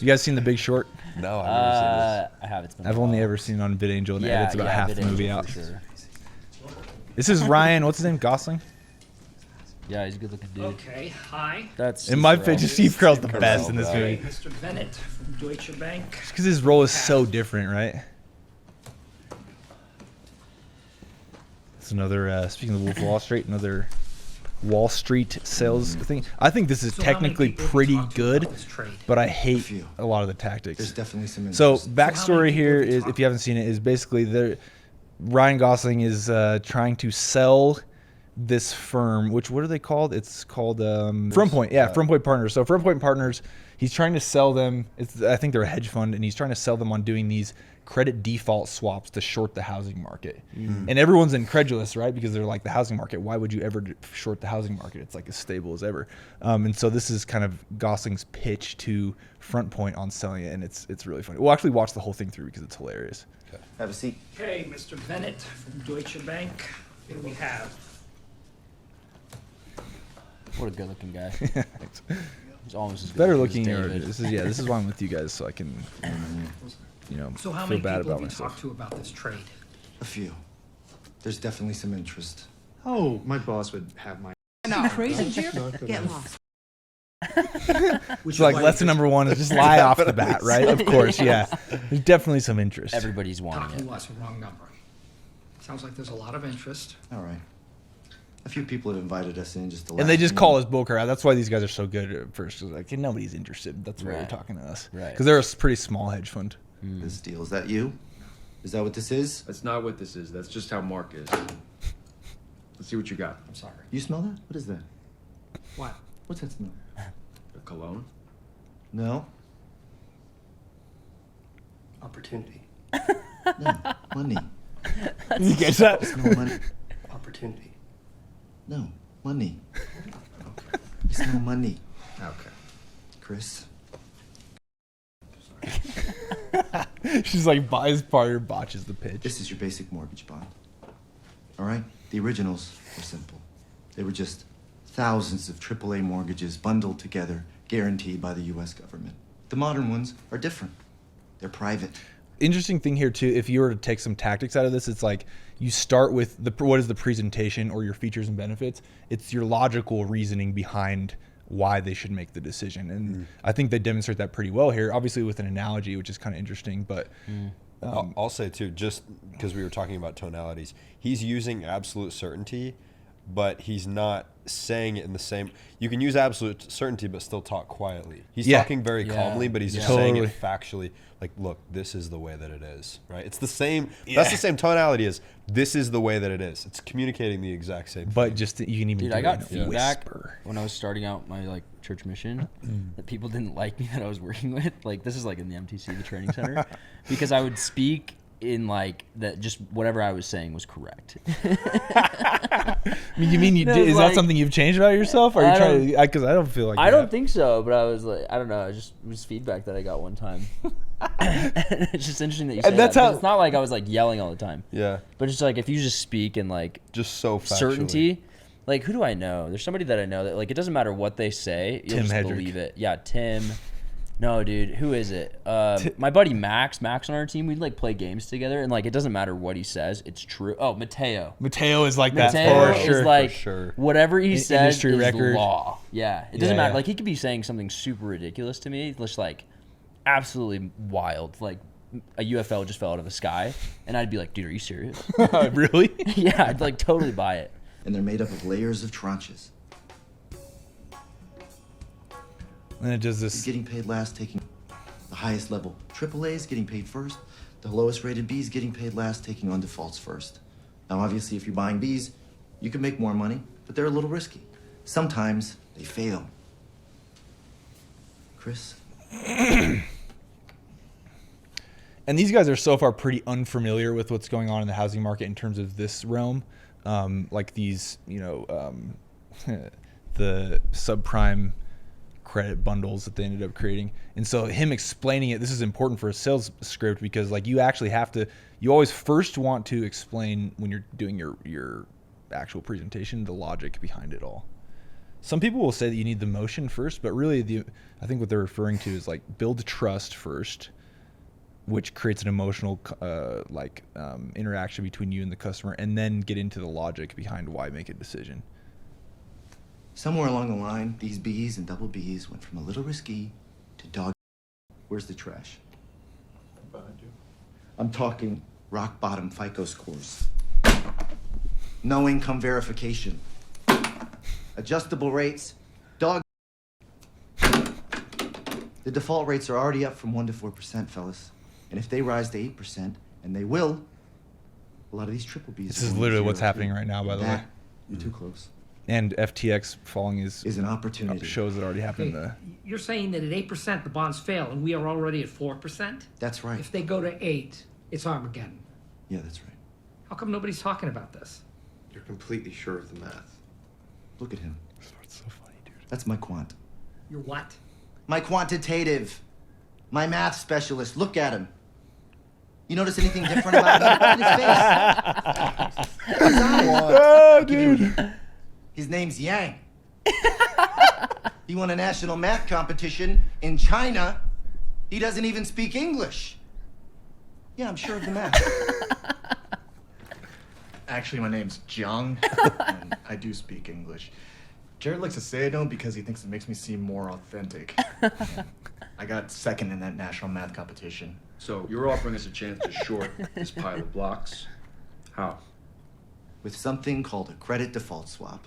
You guys seen The Big Short? No, I've never seen this. I have. It's been I've only ever seen it on VidAngel, and it's about half the movie out. Sure. This is Ryan. What's his name? Gosling. Yeah, he's a good-looking dude. Okay, hi. That's In my opinion, Steve Carell's the best in this Hey, movie. Mr. Bennett from Deutsche Bank. Just because his role is so different, right? It's another, speaking of Wolf of Wall Street, another Wall Street sales thing. I think this is So how many technically people have you pretty talked to about good, this trade? but I hate few. a lot of the tactics. There's definitely some So interest. backstory people here have you is, talked if you haven't seen it, is basically Ryan Gosling is trying to sell this firm, which, what are they called? It's called Front Point. Yeah, Front Point Partners. So Front Point Partners, he's trying to sell them. I think they're a hedge fund, and he's trying to sell them on doing these credit default swaps to short the housing market. And everyone's incredulous, right? Because they're like, the housing market, why would you ever short the housing market? It's like as stable as ever. And so this is kind of Gosling's pitch to Front Point on selling it, and it's really funny. We'll actually watch the whole thing through because it's hilarious. Have a seat. Okay, Mr. Bennett from Deutsche Bank. Here we have. What a good-looking guy. He's almost as good Better looking looking. as David. This is why I'm with you guys, so I can, So how feel many bad people about have you myself. talked to about this trade? A few. There's definitely some interest. Oh, my boss would have my. Crazy here? Get lost. It's like lesson number one is just lie off the bat, right? Of course, yeah. There's definitely some interest. Everybody's wanting Talking it. to us, wrong number. Sounds like there's a lot of interest. All right. A few people have invited us in just to. And they just call us bullcrap. That's why these guys are so good at first. It's like, nobody's interested. That's why they're Right. talking to us. Right. Because they're a pretty small hedge fund. This deal. Is that you? Is that what this is? That's not what this is. That's just how Mark is. Let's see what you got. I'm sorry. You smell that? What is that? What? What's that smell? A cologne? No. Opportunity. No. Money. You get that? Smell money. Opportunity. No. Money. I smell money. Okay. Chris. She's like, buys part or botches the pitch. This is your basic mortgage bond. All right? The originals were simple. They were just thousands of AAA mortgages bundled together, guaranteed by the U.S. government. The modern ones are different. They're private. Interesting thing here too, if you were to take some tactics out of this, it's like you start with what is the presentation or your features and benefits. It's your logical reasoning behind why they should make the decision, and I think they demonstrate that pretty well here. Obviously with an analogy, which is kind of interesting, but I'll say too, just because we were talking about tonalities, he's using absolute certainty, but he's not saying it in the same. You can use absolute certainty, but still talk quietly. He's talking very calmly, but he's just saying it factually. Like, look, this is the way that it is, right? It's the same. That's the same tonality as this is the way that it is. It's communicating the exact same but thing. just you can even. Dude, do I got it in a feedback whisper. when I was starting out my church mission that people didn't like me that I was working with. Like, this is like in the MTC, the training center, because I would speak in like that, just whatever I was saying was correct. You mean you No, did? Is like, that something you've changed about yourself? Or are you trying to? Because I don't feel like I that. don't think so, but I was like, I don't know. It was feedback that I got one time. It's just interesting that you say And that's that. how- Because it's not like I was like yelling all the time. Yeah, But it's like if you just speak in like just so factually. certainty, like who do I know? There's somebody that I know that like it doesn't matter what they say, you'll Tim just Hedrick. believe it. Yeah, Tim. No, dude, who is it? My buddy Max on our team. We'd like play games together, and like it doesn't matter what he says, it's true. Oh, Mateo. Mateo is like that Mateo for sure. is like sure. whatever he says Industry is record. law. Yeah, it doesn't Yeah, matter. yeah. Like he could be saying something super ridiculous to me, just like absolutely wild, like a UFO just fell out of the sky, and I'd be like, dude, are you serious? Really? Yeah, I'd like totally buy it. And they're made up of layers of tranches. And it does You're this. getting paid last, taking the highest level. AAA is getting paid first. The lowest rated B is getting paid last, taking on defaults first. Now, obviously, if you're buying Bs, you can make more money, but they're a little risky. Sometimes they fail. Chris? And these guys are so far pretty unfamiliar with what's going on in the housing market in terms of this realm. Like these, the subprime credit bundles that they ended up creating. And so him explaining it, this is important for a sales script because like you actually have to, you always first want to explain when you're doing your actual presentation, the logic behind it all. Some people will say that you need the motion first, but really, I think what they're referring to is like build trust first, which creates an emotional interaction between you and the customer, and then get into the logic behind why make a decision. Somewhere along the line, these B's and double B's went from a little risky to dog. Where's the trash? Behind you. I'm talking rock bottom FICO scores. No income verification. Adjustable rates. Dog. The default rates are already up from 1% to 4%, fellas. And if they rise to 8%, and they will, a lot of these triple B's. This is literally what's happening right now, by the way. You're too close. And FTX falling is An opportunity. shows it already happened. Okay, you're saying that at 8% the bonds fail, and we are already at 4%? That's right. If they go to 8, it's Armageddon. Yeah, that's right. How come nobody's talking about this? You're completely sure of the math. Look at him. It's so funny, dude. That's my quant. You're what? My quantitative. My math specialist. Look at him. You notice anything different about him? Look at his face. His eyes. Oh, dude. His name's Yang. He won a national math competition in China. He doesn't even speak English. Yeah, I'm sure of the math. Actually, my name's Jiang, and I do speak English. Jared likes to say I don't because he thinks it makes me seem more authentic. And I got second in that national math competition. So you're offering us a chance to short this pile of blocks. How? With something called a credit default swap.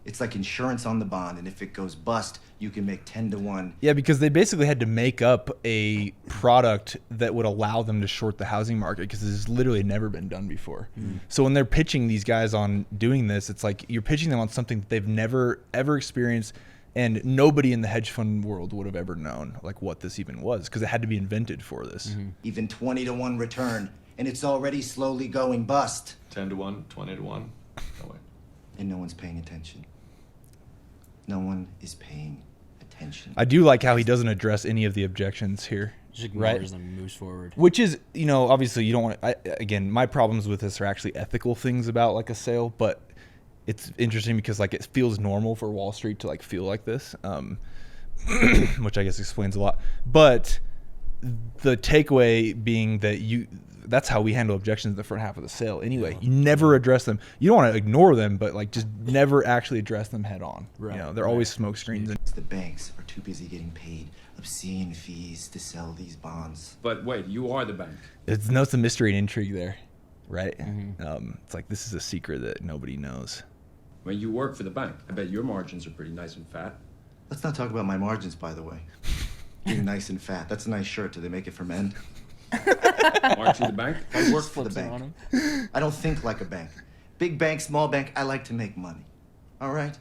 It's like insurance on the bond, and if it goes bust, you can make 10 to 1. Yeah, because they basically had to make up a product that would allow them to short the housing market, because this has literally never been done before. So when they're pitching these guys on doing this, it's like you're pitching them on something that they've never ever experienced, and nobody in the hedge fund world would have ever known like what this even was, because it had to be invented for this. Even 20 to 1 return, and it's already slowly going bust. 10 to 1, 20 to 1. No way. And no one's paying attention. No one is paying attention. I do like how he doesn't address any of the objections here. Just Right. ignores them and moves forward. Which is, obviously you don't want to, again, my problems with this are actually ethical things about like a sale, but it's interesting because like it feels normal for Wall Street to like feel like this, which I guess explains a lot. But the takeaway being that that's how we handle objections in the front half of the sale anyway. You never address them. You don't want to ignore them, but like just never actually address them head on. Right. They're always smoke screens. The banks are too busy getting paid obscene fees to sell these bonds. But wait, you are the bank. It's a mystery and intrigue there, right? It's like this is a secret that nobody knows. When you work for the bank, I bet your margins are pretty nice and fat. Let's not talk about my margins, by the way. Being nice and fat. That's a nice shirt. Do they make it for men? Aren't you the bank? I work for the Flips it on bank. him. I don't think like a bank. Big bank, small bank, I like to make money. All right?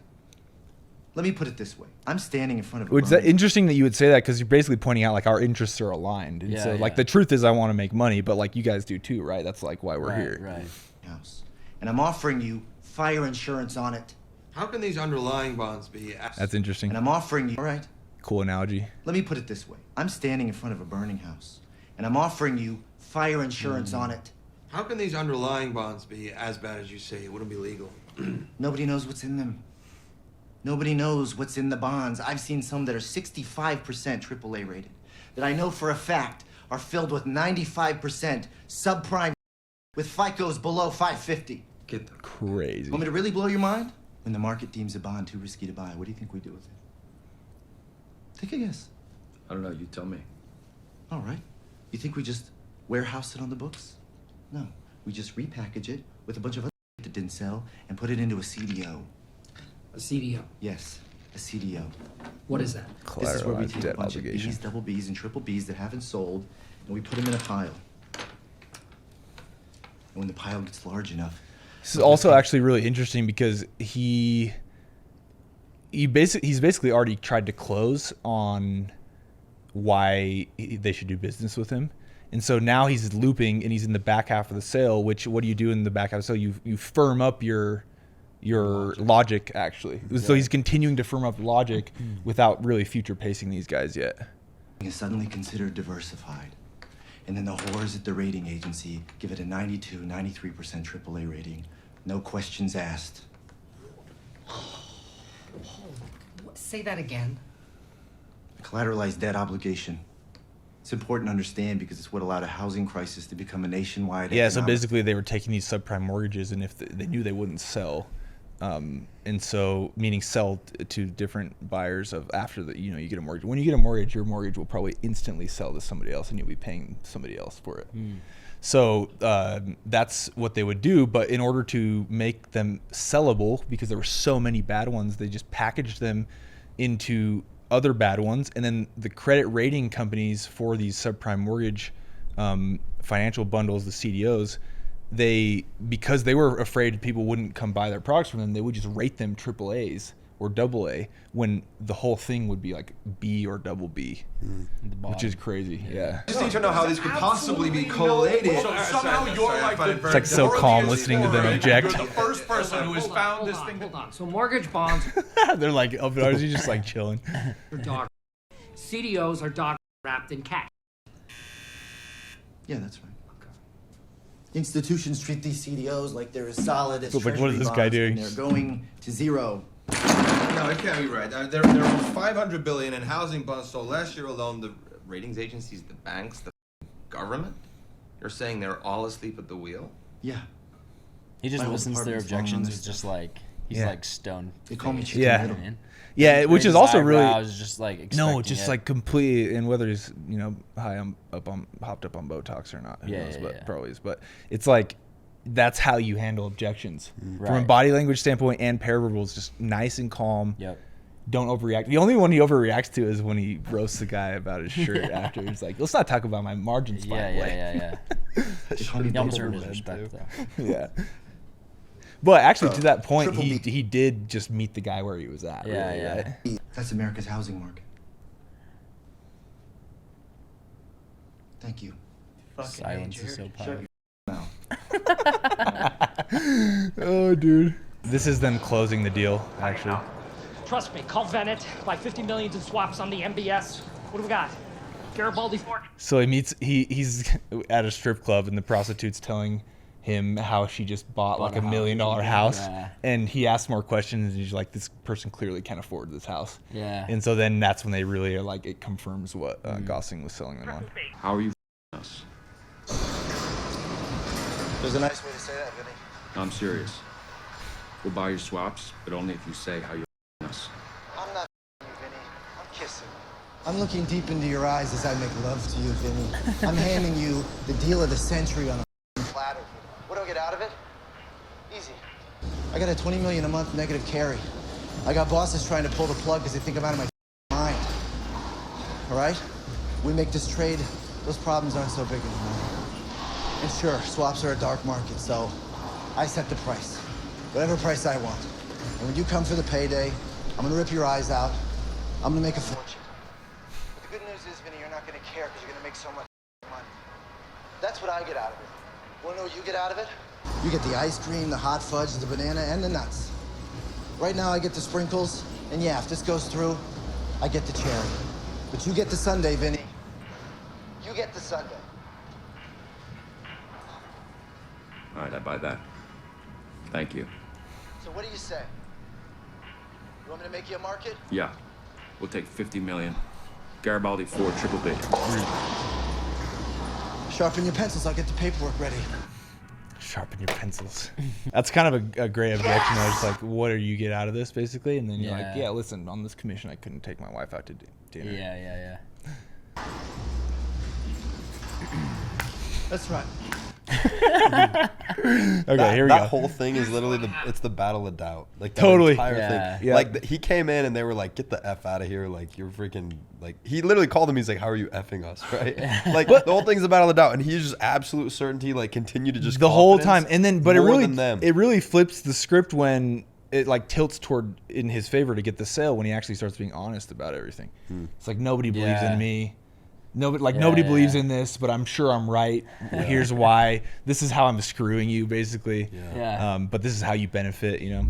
Let me put it this way. I'm standing in front of a Which is burning- interesting that you would say that, because you're basically pointing out like our interests are aligned. And Yeah, so like yeah. the truth is I want to make money, but like you guys do too, right? That's like why we're Right, here. right. house. And I'm offering you fire insurance on it. How can these underlying bonds be? That's interesting. And I'm offering you, all right? Cool analogy. Let me put it this way. I'm standing in front of a burning house. And I'm offering you fire insurance on it. How can these underlying bonds be as bad as you say? It wouldn't be legal. Nobody knows what's in them. Nobody knows what's in the bonds. I've seen some that are 65% AAA rated, that I know for a fact are filled with 95% subprime with FICOs below 550. Get them. Crazy. Want me to really blow your mind? When the market deems a bond too risky to buy, what do you think we do with it? Take a guess. I don't know, you tell me. All right. You think we just warehouse it on the books? No. We just repackage it with a bunch of other that didn't sell and put it into a CDO. A CDO. Yes, a CDO. What is that? This is where we Collateralized take a debt bunch obligation. of B's, double B's, and triple B's that haven't sold, and we put them in a pile. And when the pile gets large enough, This is also actually really interesting because he's basically already tried to close on why they should do business with him. And so now he's looping and he's in the back half of the sale, which what do you do in the back half of the sale? You firm up your logic actually. So he's continuing to firm up logic without really future pacing these guys yet. is suddenly considered diversified. And then the whores at the rating agency give it a 92, 93% AAA rating. No questions asked. Say that again. Collateralized debt obligation. It's important to understand because it's what allowed a housing crisis to become a nationwide. Yeah, so economic- basically they were taking these subprime mortgages, and if they knew they wouldn't sell, and so meaning sell to different buyers of after the you get a mortgage. When you get a mortgage, your mortgage will probably instantly sell to somebody else, and you'll be paying somebody else for it. So that's what they would do. But in order to make them sellable, because there were so many bad ones, they just packaged them into other bad ones, and then the credit rating companies for these subprime mortgage financial bundles, the CDOs, because they were afraid people wouldn't come buy their products from them, they would just rate them triple A's or double A when the whole thing would be like B or double B, which is crazy. Yeah. I just need to know how these could possibly be collated. So somehow you're like It's like so calm listening to them object. You're the first person who has found this thing. Hold on. So mortgage bonds They're like, oh, but he's just like chilling. are dog. CDOs are dog wrapped in cash. Yeah, that's right. Institutions treat these CDOs like they're as solid as So, like, what treasury is this guy bonds, and doing? they're going to zero. No, it can't be right. There were 500 billion in housing bonds sold last year alone. The ratings agencies, the banks, the government. You're saying they're all asleep at the wheel? Yeah. He just My whole listens to their department's falling on objections. this It's just stuff. like he's Yeah. like stone. They call me faced. Chicken Yeah. Little. Man. Yeah, which is His also really eyebrows just like no, expecting just it. like completely, and whether he's hopped up on Botox or not, who Yeah, knows? yeah, But yeah. probably is. But it's like that's how you handle objections from a Right. body language standpoint, and paraverbal is just nice and calm. Yep. Don't overreact. The only one he overreacts to is when he roasts the guy about his shirt after. He's like, let's not talk about my margins. Yeah, by the way." yeah. They call me He almost Bubble earned his Red. respect though. Yeah. But actually, to that point, Triple B. he did just meet the guy where he was at. Yeah, really, yeah. right? That's America's housing market. Thank you. Silence is so powerful. Oh, dude. This is them closing the deal, actually. Trust me, call Venet, buy 50 million in swaps on the MBS. What do we got? Garibaldi Ford. So he's at a strip club, and the prostitute's telling him how she just bought like a $1 million house. house, Yeah. and he asks more questions, and he's like, this person clearly can't afford this house. Yeah. And so then that's when they really are like, it confirms what Gosling was selling them on. How are you us? There's a nice way to say that, Vinny. I'm serious. We'll buy your swaps, but only if you say how you're us. I'm not you, Vinny. I'm kissing. I'm looking deep into your eyes as I make love to you, Vinny. I'm handing you the deal of the century on a platter. What do I get out of it? Easy. I got a $20 million a month negative carry. I got bosses trying to pull the plug because they think I'm out of my mind. All right? We make this trade, those problems aren't so big anymore. And sure, swaps are a dark market, so I set the price. Whatever price I want. And when you come for the payday, I'm gonna rip your eyes out. I'm gonna make a fortune. But the good news is, Vinny, you're not gonna care because you're gonna make so much money. That's what I get out of it. Wanna know what you get out of it? You get the ice cream, the hot fudge, the banana, and the nuts. Right now I get the sprinkles, and yeah, if this goes through, I get the cherry. But you get the sundae, Vinny. You get the sundae. All right, I buy that. Thank you. So what do you say? You want me to make you a market? Yeah, we'll take 50 million. Garibaldi 4 triple B. Sharpen your pencils, I'll get the paperwork ready. Sharpen your pencils. That's kind of a great objection. Though. It's like, what do you get out of this, basically? And then you're like, Yeah. yeah, listen, on this commission, I couldn't take my wife out to dinner. Yeah. That's right. Okay, here we That go. whole thing is literally it's the battle of doubt. Like that Totally. entire Yeah. thing. Yeah. Like he came in and they were like, "Get the f out of here!" Like you're freaking like he literally called him. He's like, "How are you effing us?" Right? Like the whole thing's a battle of doubt, and he's just absolute certainty. Like continue to just The whole confidence time, and then but more than them. it really flips the script when it like tilts toward in his favor to get the sale when he actually starts being honest about everything. It's like nobody believes Yeah. in me. Nobody Yeah, nobody yeah, believes yeah. in this, but I'm sure I'm right. Here's why. This is how I'm screwing you, basically. Yeah. But this is how you benefit. You know.